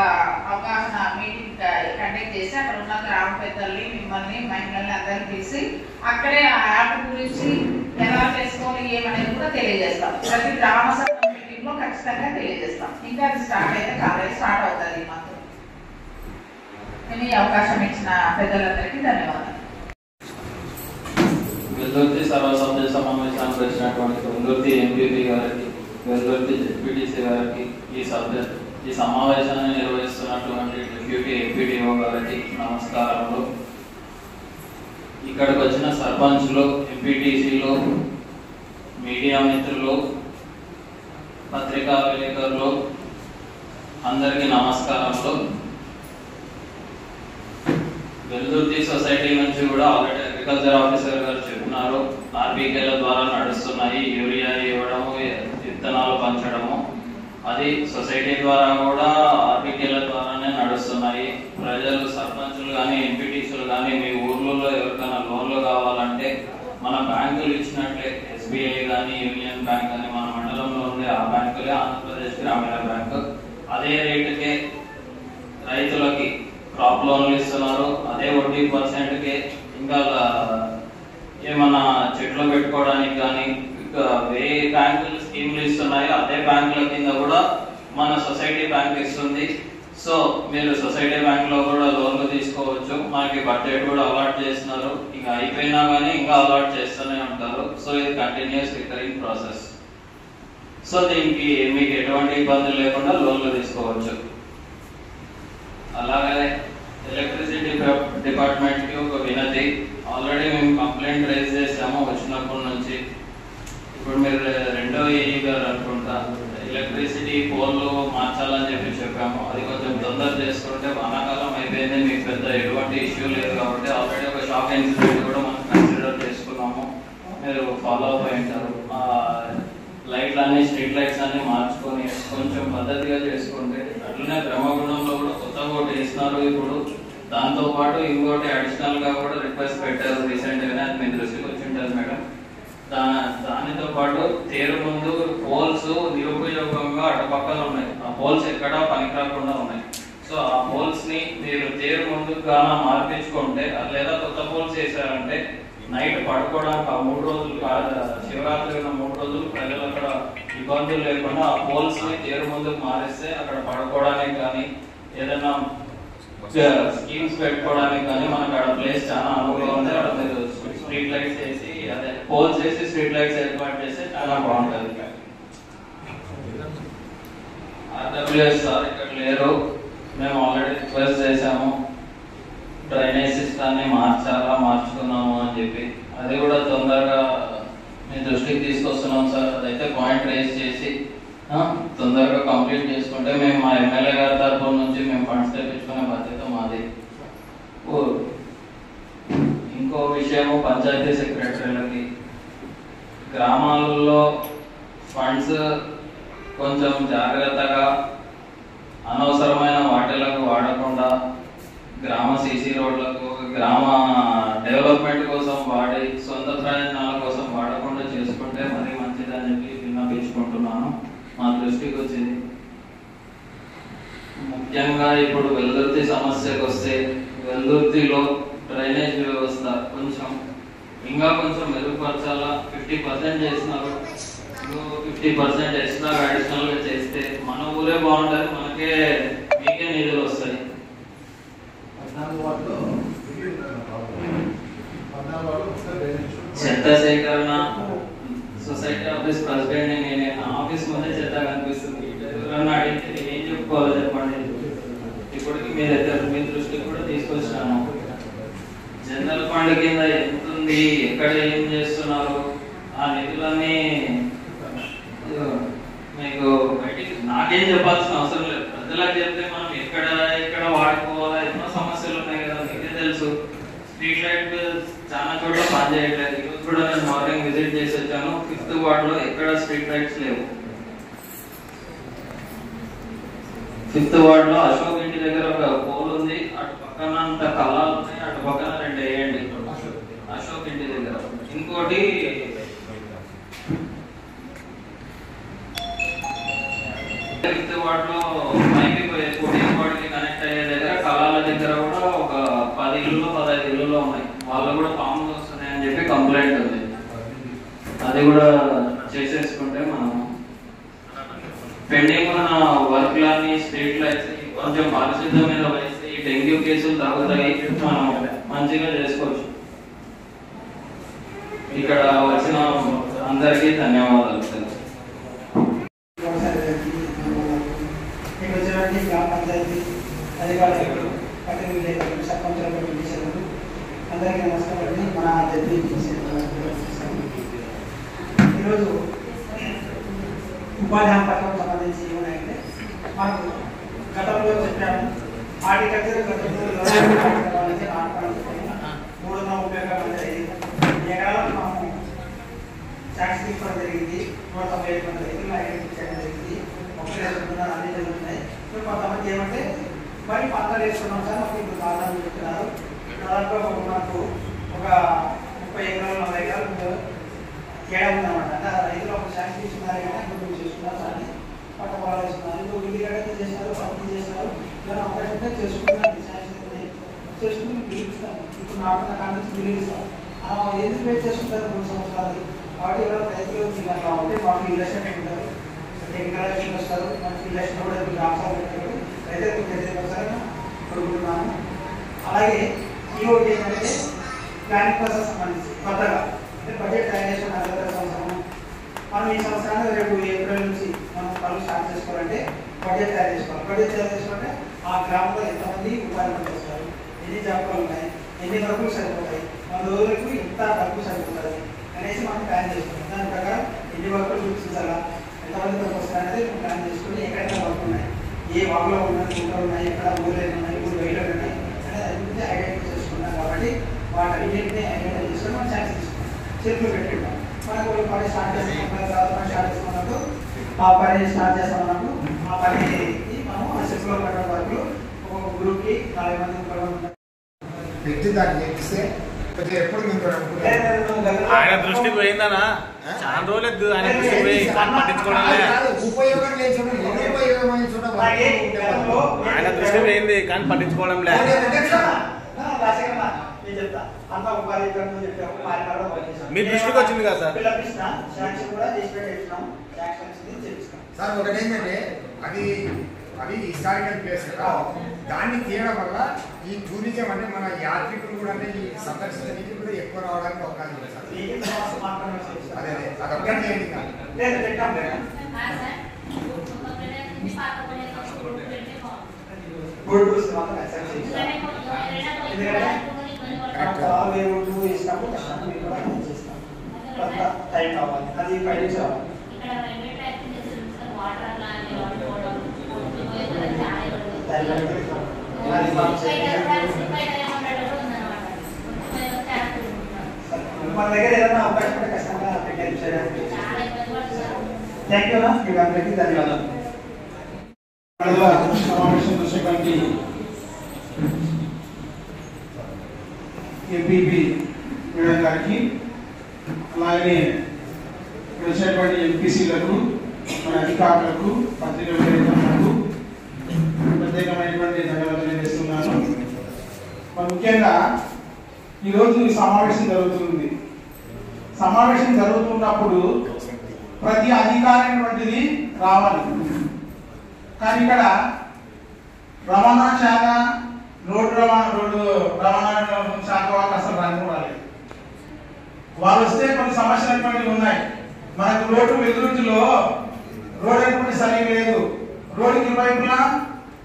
అవగాహన మీటింగ్ కండక్ట్ చేసి అక్కడ ఉన్న గ్రామ పెద్దల్ని మిమ్మల్ని మహిళల్ని అందరినీ తీసి అక్కడే ఆ యాప్ గురించి ఎలా చేసుకోవాలి ఏమనేది కూడా తెలియజేస్తాం. ప్రతి గ్రామ సంఘం మీటింగ్ లో ఖచ్చితంగా తెలియజేస్తాం. ఇంకా అది స్టార్ట్ అయితే కాలేజ్ స్టార్ట్ అవుతుంది ఈ మంత్. ఈ అవకాశం ఇచ్చిన పెద్దలందరికీ ధన్యవాదాలు. వెల్దుర్తి సర్వసభ్య సమావేశానికి వచ్చినటువంటి వెల్దుర్తి ఎంపీపీ గారికి, వెల్దుర్తి జెడ్పీటీసీ గారికి, ఈ సమావేశాన్ని నిర్వహిస్తున్నటువంటి డిప్యూటీ ఎంపీడీఓ గారికి నమస్కారములు. ఇక్కడికి వచ్చిన సర్పంచ్లు, ఎంపీటీసీలు, మీడియా మిత్రులు, పత్రికా విలేకరులు అందరికీ నమస్కారములు. వెల్దుర్తి సొసైటీ నుంచి కూడా ఆల్రెడీ అగ్రికల్చర్ ఆఫీసర్ గారు చెప్పినారు, ఆర్బీకేల ద్వారా నడుస్తున్నాయి. యూరియా ఇవ్వడము, విత్తనాలు పంచడము, అది సొసైటీ ద్వారా కూడా ఆర్బీకేల ద్వారానే నడుస్తున్నాయి. ప్రజలు, సర్పంచులు కానీ ఎంపీటీసీలు కానీ మీ ఊర్లలో ఎవరికైనా లోన్లు కావాలంటే మన బ్యాంకులు ఇచ్చినట్లే, ఎస్బీఐ కానీ యూనియన్ బ్యాంక్ కానీ మన మండలంలో ఉండే ఆ బ్యాంకులే ఆంధ్రప్రదేశ్ గ్రామీణ బ్యాంకు అదే రేటుకే రైతులకి క్రాప్ లోన్లు ఇస్తున్నారు. అదే వడ్డీ %కే ఇంకా ఏమన్నా చెట్లు పెట్టుకోవడానికి కానీ ఏ బ్యాంకులు స్కీమ్లు ఇస్తున్నాయో అదే బ్యాంకుల కింద కూడా మన సొసైటీ బ్యాంక్ ఇస్తుంది. సో మీరు సొసైటీ బ్యాంక్ లో కూడా లోన్లు తీసుకోవచ్చు. మనకి బడ్జెట్ కూడా అలాట్ చేస్తున్నారు. ఇంకా అయిపోయినా కానీ ఇంకా అలాట్ చేస్తూనే ఉంటారు. సో ఇది కంటిన్యూస్ రికరింగ్ ప్రాసెస్. సో దీనికి మీకు ఎటువంటి ఇబ్బందులు లేకుండా లోన్లు తీసుకోవచ్చు. అలాగే ఎలక్ట్రిసిటీ డిపార్ట్మెంట్ కి ఒక వినతి, ఆల్రెడీ మేము కంప్లైంట్ రైజ్ చేసాము వచ్చినప్పటి నుంచి. ఇప్పుడు మీరు రెండో ఏఈ గారు అనుకుంటా ఎలక్ట్రిసిటీ పోల్లు మార్చాలని చెప్పాము. అది కొంచెం తొందర చేసుకుంటే వానాకాలం అయిపోయింది, మీకు పెద్ద ఎటువంటి ఇష్యూ లేదు కాబట్టి ఆల్రెడీ ఒక షాక్ ఇన్సిడెంట్ కూడా మనం కన్సిడర్ చేసుకున్నాము. మీరు ఫాలో అప్ అయి ఉంటారు. లైట్లు అన్ని, స్ట్రీట్ లైట్స్ అన్ని మార్చుకొని కొంచెం పద్ధతిగా చేసుకుంటే, అట్లనే బ్రహ్మగుండంలో కూడా కొత్తగా ఒకటి ఇస్తున్నారు ఇప్పుడు. దాంతో పాటు ఇంకోటి అడిషనల్ గా కూడా రిక్వెస్ట్ పెట్టారు రీసెంట్ గానే, అది మీ దృష్టికి వచ్చి ఉంటుంది మేడం. దానితో పాటు తేరు ముందు పోల్స్ నిరుపయోగంగా అటుపక్కన ఉన్నాయి. ఆ పోల్స్ ఎక్కడా పనికిరాకుండా ఉన్నాయి. సో ఆ పోల్స్ ని మీరు తేరు ముందుకు గానా మార్పించుకుంటే, లేదా కొత్త పోల్స్ వేసారంటే నైట్ పడుకోవడానికి ఆ 3 రోజులు, శివరాత్రి ఉన్న 3 రోజులు ప్రజలు అక్కడ ఇబ్బందులు లేకుండా ఆ పోల్స్ ని తేరు ముందుకు మారిస్తే అక్కడ పడుకోవడానికి కానీ ఏదైనా స్కీమ్స్ పెట్టుకోవడానికి కానీ మనకు అక్కడ ప్లేస్ చాలా అనుకూలంగా ఉంది. అక్కడ మీరు స్ట్రీట్ లైట్స్ వేసి, అదే పోల్స్ వేసి స్ట్రీట్ లైట్స్ ఏర్పాటు చేస్తే చాలా బాగుంటుంది. ఆర్డబ్ల్యూఎస్ సార్ ఇక్కడ లేరు, మేము ఆల్రెడీ రిక్వెస్ట్ చేసాము డ్రైనేజ్ సిస్టాన్ని మార్చుకున్నాము అని చెప్పి. అది కూడా తొందరగా మీ దృష్టికి తీసుకొస్తున్నాం సార్. అదైతే పాయింట్ రేజ్ చేసి తొందరగా కంప్లీట్ చేసుకుంటే మేము మా ఎమ్మెల్యే గారి తరఫు నుంచి మేము ఫండ్స్ తెప్పించుకునే బాధ్యత మాది. ఇంకో విషయము, పంచాయతీ సెక్రటరీలకి గ్రామాలలో ఫండ్స్ కొంచెం జాగ్రత్తగా అనవసరమైన వాటిలకు వాడకుండా గ్రామ సీసీ రోడ్లకు, గ్రామ డెవలప్మెంట్ కోసం వాడి సొంత ప్రయోజనాల కోసం వాడకుండా చేసుకుంటే మరీ మంచిదని చెప్పి విన్నపించుకుంటున్నాను. మా దృష్టికి వచ్చింది. ముఖ్యంగా ఇప్పుడు వెల్దుర్తి సమస్యకు వస్తే, వెల్దుర్తిలో డ్రైనేజ్ వ్యవస్థ కొంచెం ఇంకా కొంచెం మెరుగుపరచాలా. 50% చేసినారు, 50% ఎక్స్ట్రా అడిషనల్ గా చేస్తే మన ఊరే బాగుంటుంది, మనకే మీకే నిధులు వస్తాయి. చెత్త సేకరణ, సొసైటీ ఆఫీస్ ప్రెసిడెంట్ నేనే, నా ఆఫీస్ ముందే చెత్త కనిపిస్తుంది. ఎవరన్నా అడిగితే ఏం చెప్పుకోవాలో చెప్పండి. ఇప్పటికి మీ దృష్టికి కూడా తీసుకొచ్చాను. జనరల్ ఫండ్ కింద ఎంత ఉంది, ఎక్కడ ఏం చేస్తున్నారు, ఆ ఆ నిధులన్నీ మీకు బయటికి నాకేం చెప్పాల్సిన అవసరం లేదు, ప్రజలకు చెప్తే మనం ఎక్కడ వాడుకోవాలా, ఎన్నో సమస్యలు ఉన్నాయి కదా, మీకే తెలుసు. స్ట్రీట్ లైట్ చాలా చోట్ల పని చేయట్లేదు. ఈరోజు కూడా నేను మార్నింగ్ విజిట్ చేసి వచ్చాను. 5th వార్డులో ఎక్కడ స్ట్రీట్ లైట్స్ లేవు. 5th వార్డులో అశోక్ ఇంటి దగ్గర ఒక పోల్ ఉంది, అటు పక్కన అంత కళ్ళాలు ఉన్నాయి, అటు పక్కన 2 వేయండి అశోక్ ఇంటి దగ్గర. ఇంకోటి 5th వార్డులో పైకి 14th వార్డుకి కనెక్ట్ అయ్యే దగ్గర కళాల దగ్గర కూడా ఒక 10 ఇల్లులు 15 ఇల్లులు ఉన్నాయి. వాళ్ళు కూడా పాములు వస్తున్నాయి అని చెప్పి కంప్లైంట్ ఉంది. అది కూడా చేసేసుకుంటే మనం పెండింగ్ ఉన్న వర్క్లన్నీ స్ట్రీట్ లైట్స్ కొంచెం పారిశుద్ధ్యం మీద వహిస్తే ఈ డెంగ్యూ కేసులు తగ్గుతాయి, మనం మంచిగా చేసుకోవచ్చు. ఇక్కడ వచ్చిన అందరికీ ధన్యవాదాలు. గ్రామ పంచాయతీ అధికారులు, ప్రతినిధులు, సర్పంచులు, అందరికీ నమస్కారం. మన జడ్పీ ఈరోజు ఉపాధి హామీ పథకం సంబంధించి ఏమున్నాయంటే, మాకు గతంలో చెప్పాము హార్టికల్చర్ గతంలో 330 ఎకరాలకు మేము ట్యాక్స్ తీసుకోవడం జరిగింది. 197 మంది రైతులు ఐడెంటిఫై చేయడం జరిగింది. అన్ని జరుగుతున్నాయి. ఇప్పుడు కొంతమంది ఏమంటే మరి పంటలు వేసుకున్నాం సార్, మాకు ఇప్పుడు కాదని చెప్తున్నారు. దాదాపు మాకు ఒక 30 ఎకరాలు 40 ఎకరాలు తేడా ఉందన్నమాట. అంటే రైతులు ఒక శాంక్షన్ తీసుకున్నారు కానీ ఇప్పుడు చేసుకున్నారు సార్, పంట పొలాలు వేసుకున్నారు. ఇప్పుడు ఉల్లిగడ్డ చేసినారు, పత్తి చేసినారు, ఇలా అవకాశంగా చేసుకున్నారు. శాంక్షన్ చేసుకుని బిల్లు ఇస్తాం. ఇప్పుడు నాకున్న కాంగ్రెస్ బిల్లు ఇస్తాం. ఎందుకు వెయిట్ చేసుకుంటారు 3 సంవత్సరాలు. కాబట్టి ఎవరైనా రైతులు అట్లా ఉంటే మాకు ఇలక్షన్ ఉంటారు, టెక్నాలజీకి వస్తారు, మనకి ఇలక్షన్ కూడా గ్రామాలు పెట్టారు, రైతులకు వస్తారని కోరుకుంటున్నాము. అలాగే ఈరోజు ఏంటంటే ప్లానింగ్ ప్రాసెస్ సంబంధించి కొత్తగా అంటే బడ్జెట్ తయారు చేసుకున్న సంవత్సరం మనం ఈ సంవత్సరాన్ని రేపు ఏప్రిల్ నుంచి మనం పనులు స్టార్ట్ చేసుకోవాలంటే బడ్జెట్ తయారు చేసుకోవాలి. బడ్జెట్ తయారు చేసుకుంటే ఆ గ్రామంలో ఎంతమంది ఉపాధి పనిచేస్తారు, ఎన్ని జాబులు ఉన్నాయి, ఎన్ని వరకు సరిపోతాయి, 100 రోజులకు ఎంత డబ్బు సరిపోతుంది అనేసి మనం ప్లాన్ చేసుకుంటాం. దాని ప్రకారం ఎన్ని వర్కులు చూపించాలా, ఎంతమంది వరకు వస్తారనేది మనం ప్లాన్ చేసుకుని ఎక్కడెక్కడ వర్క్ ఉన్నాయి, ఏ వాగులో ఉన్నాయి, ఊళ్ళో ఉన్నాయి, ఎక్కడ ఊళ్ళో ఉన్నాయి, ఊళ్ళో బయట ఉన్నాయి అనేది ఐడెంటిఫై చేసుకున్నాం. కాబట్టి వాటన్నింటినీ ఐడెంటిఫై చేసుకుని మనం ఛాన్స్ తీసుకున్నాం, చేతులు పెట్టుకుంటాం. మనకు పని స్టార్ట్ చేసుకున్న తర్వాత పని స్టార్ట్ చేసుకున్నప్పుడు ఆ పని స్టార్ట్ చేస్తామన్నప్పుడు ఆ పనికి మనం ఆ చెప్పులో పడిన వరకు ఒక గ్రూప్కి 40 మంది పెట్టి దాన్ని చేస్తే ఎప్పుడు ఆయన దృష్టికి పోయిందనా చాలా రోజులు ఆయన దృష్టికి పోయి పట్టించుకోవడం ఉపయోగం లేదు, ఆయన దృష్టి పోయింది కానీ పట్టించుకోవడం లేదు. మీ దృష్టికి వచ్చింది కదా సార్? ఒకటి ఏంటంటే అది హిస్టారికల్ ప్లేస్ కదా, దాన్ని తీయడం వల్ల ఈ టూరిజం అంటే మన యాత్రికులు కూడా అంటే ఈ సందర్శించడానికి కూడా ఎక్కువ రావడానికి అవకాశం ఉంది సార్. అదే అదొక్కటి చేయండి కాదు. టైం కావాలి, అది 5 నిమిషాలు కావాలి. మన దగ్గర ఏదైనా అవకాశం ఉంటే ఖచ్చితంగా థ్యాంక్ యూ మీకు అందరికీ ధన్యవాదాలు. సమావేశం చూసేటువంటి ఎంపీపీ మేడం గారికి, అలాగే వచ్చినటువంటి ఎంపీసీలకు, మన అధికారులకు, పత్రికా విలేకరులకు ప్రత్యేకమైనటువంటి ధన్యవాదాలు తెలియజేస్తున్నాను. ముఖ్యంగా ఈరోజు ఈ సమావేశం జరుగుతుంది. సమావేశం జరుగుతున్నప్పుడు ప్రతి అధికారైనటువంటిది రావాలి. కానీ ఇక్కడ రవాణా శాఖ, రోడ్డు రవాణా శాఖ వాళ్ళు అసలు రాలేదు. వాళ్ళు వస్తే కొన్ని సమస్యలు అనేటువంటివి ఉన్నాయి. మనకు రోడ్డు వెలుగులో రోడ్ అనేటువంటి సరిగ్గా లేదు. రోడ్డుకి ఇరువైపులా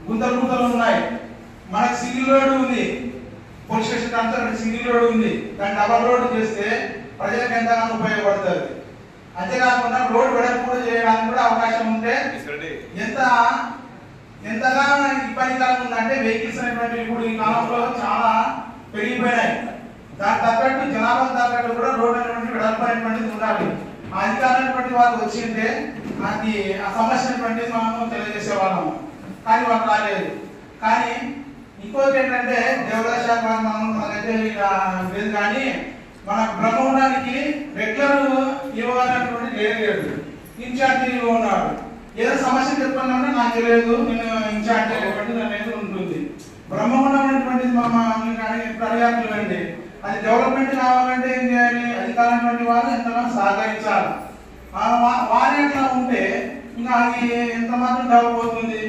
గుంతలు ఉన్నాయి. మనకు సింగిల్ రోడ్డు ఉంది, పోలీస్ స్టేషన్ అంతా సింగిల్ రోడ్డు ఉంది. దాన్ని డబల్ రోడ్డు చేస్తే ప్రజలకు ఎంతగానో ఉపయోగపడుతుంది. అంతేకాకుండా రోడ్ వెడల్పు కూడా చేయడానికి కూడా అవకాశం ఉంటే ఎంతగా ఇబ్బందికరంగా ఉందంటే వెహికల్స్ అనేటువంటి ఇప్పుడు ఈ కాలంలో చాలా పెరిగిపోయినాయి. దానికి తగ్గట్టు జనాభా తగ్గట్టు కూడా రోడ్ అనేటువంటి వెడల్పు అనేటువంటిది ఉండాలి. ఆ అధికారులైనటువంటి వారు వచ్చింటే అది ఆ సమస్య అనేటువంటిది మనము తెలియజేసే వాళ్ళము, కానీ వాళ్ళు రాలేదు. కానీ ఇంకోటి ఏంటంటే దేవాదాయ శాఖ మనకైతే లేదు, కానీ మన బ్రహ్మవరానికి రెగ్యులర్ ఇవ్వాలనేటువంటి లేదు, ఇన్ఛార్జి ఉన్నాడు. ఏదో సమస్య చెప్పాలంటే నాకు తెలియదు, నేను ఇన్ఛార్జ్ అనేటువంటిది అనేది ఉంటుంది. బ్రహ్మగుండం అనేటువంటిది ఇప్పుడు అడిగారులేండి, అది డెవలప్మెంట్ కావాలంటే ఏం చేయాలి? అధికారైనటువంటి వారు ఎంతగానో సహకరించాలి. వారి ఎట్లా ఉంటే ఇంకా అది ఎంత మాత్రం డెవలప్ అవుతుంది.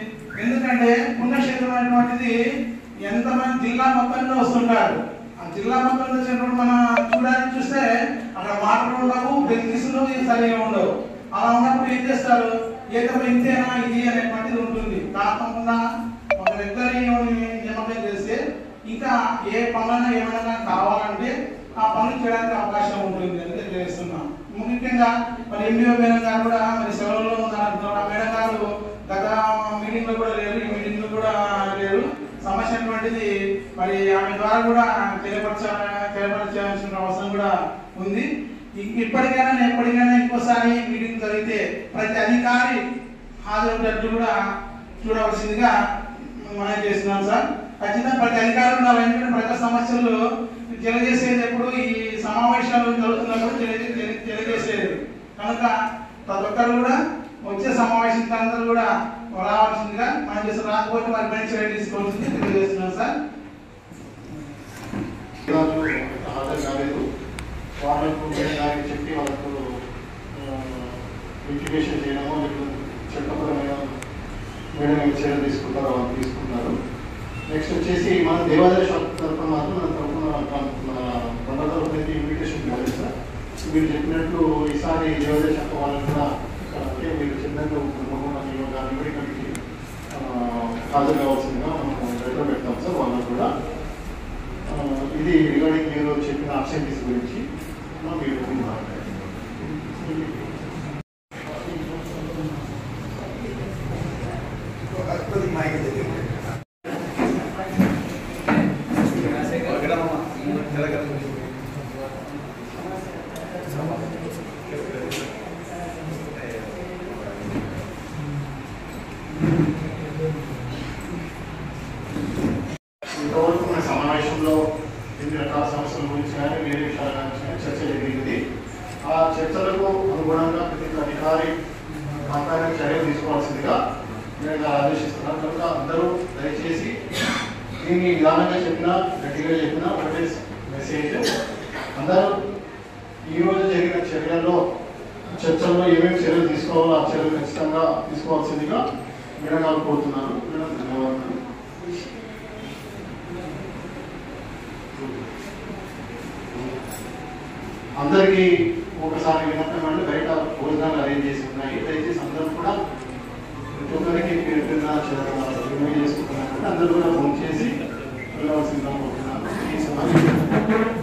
ఎందుకంటే పుణ్యక్షేత్రం అనేటువంటిది ఎంతమంది జిల్లా మొత్తంలో వస్తుంటారు. ఆ జిల్లా మొత్తంలో వచ్చినప్పుడు మనం చూడడానికి చూస్తే అక్కడ మాటలు ఉండవు, ప్రతిష్టలు సరిగా ఉండవు. అలా ఉన్నప్పుడు ఏం చేస్తారు? ఏదో ఇంతేనా ఇది అనేటువంటిది ఉంటుంది. కాకుండా ఒక రెగ్యులర్ నియమం చేస్తే ఇంకా ఏ పనులైనా ఏమైనా కావాలంటే ఆ పనులు చేయడానికి అవకాశం ఉంటుంది అని తెలియజేస్తున్నాం. ముఖ్యంగా మరి ఎండిఓ మేడం గారు కూడా మరి సెలవుల్లో ఉన్నారు. ఆ మేడం గారు గత మీటింగ్ లో కూడా లేరు, ఈ మీటింగ్ లో కూడా లేరు. సమస్య అటువంటిది మరి ఆమె ద్వారా కూడా తెలియపరచాల్సిన అవసరం కూడా ఉంది. ఎప్పటికైనా ఇంకోసారి మీటింగ్ జరిగితే ప్రతి అధికారి హాజరయ్యేటట్టు కూడా చూడవలసిందిగా మనం చేస్తున్నాం సార్. ఖచ్చితంగా ప్రతి అధికారులు ఉండాలి. ఎందుకంటే ప్రజా సమస్యలు తెలియజేసేది ఎప్పుడు ఈ సమావేశాలు జరుగుతున్నప్పుడు తెలియజేసేది కనుక ప్రతి ఒక్కరు కూడా వచ్చే సమావేశానికి అందరూ కూడా రావాల్సిందిగా మనం చేసిన రాకపోతే మరి మంచి చర్య తీసుకోవాల్సింది తెలియజేస్తున్నాం సార్. హాజరు కాలేదు, వాళ్ళకు చెప్పి వాళ్ళకు ఇన్ఫికేషన్ చేయడమో లేకపోతే చట్టపరమైన మేడం చర్యలు తీసుకుంటారో వాళ్ళు తీసుకుంటారు. నెక్స్ట్ వచ్చేసి మన దేవాదాయ శాఖ తరఫున మాత్రం మన తరఫున మన తరఫున అయితే ఇన్విటేషన్ కాలేదు సార్. మీరు చెప్పినట్లు ఈసారి దేవాదాయ శాఖ వాళ్ళని కూడా మీరు చెప్పినట్టు ఇక్కడికి హాజరు కావాల్సిందిగా మనం లెటర్ పెడతాం సార్ వాళ్ళకు కూడా. ఇది రిగార్డింగ్ మీరు చెప్పిన అబ్సెంటీస్ గురించి మీరు మాట్లాడారు. ఇంతవరకు మన సమావేశంలో ఎన్ని రకాల సమస్యల గురించి కానీ వేరే విషయాల గురించి కానీ చర్చ జరిగింది. ఆ చర్చలకు అనుగుణంగా ప్రతి అధికారి మాట్లాడే చర్యలు తీసుకోవాల్సిందిగా నేను ఆదేశిస్తున్నాను. కనుక అందరూ దయచేసి దీన్ని నిదానంగా చెప్పినా గట్టిగా చెప్పినా ఒకటే మెసేజ్, అందరూ ఈరోజు జరిగిన చర్యల్లో చర్చల్లో ఏమేమి చర్యలు తీసుకోవాలో ఆ చర్యలు ఖచ్చితంగా తీసుకోవాల్సిందిగా మేడం గారు కోరుతున్నాను. మేడం ధన్యవాదాలు. అందరికీ ఒకసారి విన్నపం అంటే బయట భోజనాలు అరేంజ్ చేసి ఉన్నాయి. దయచేసి అందరూ కూడా ప్రతి ఒక్కరికి రిమైండ్ చేసుకుంటున్నారు. అందరూ కూడా ఫోన్ చేసి వెళ్ళవలసిందిగా కోరుతున్నాను. ఈ సమావేశం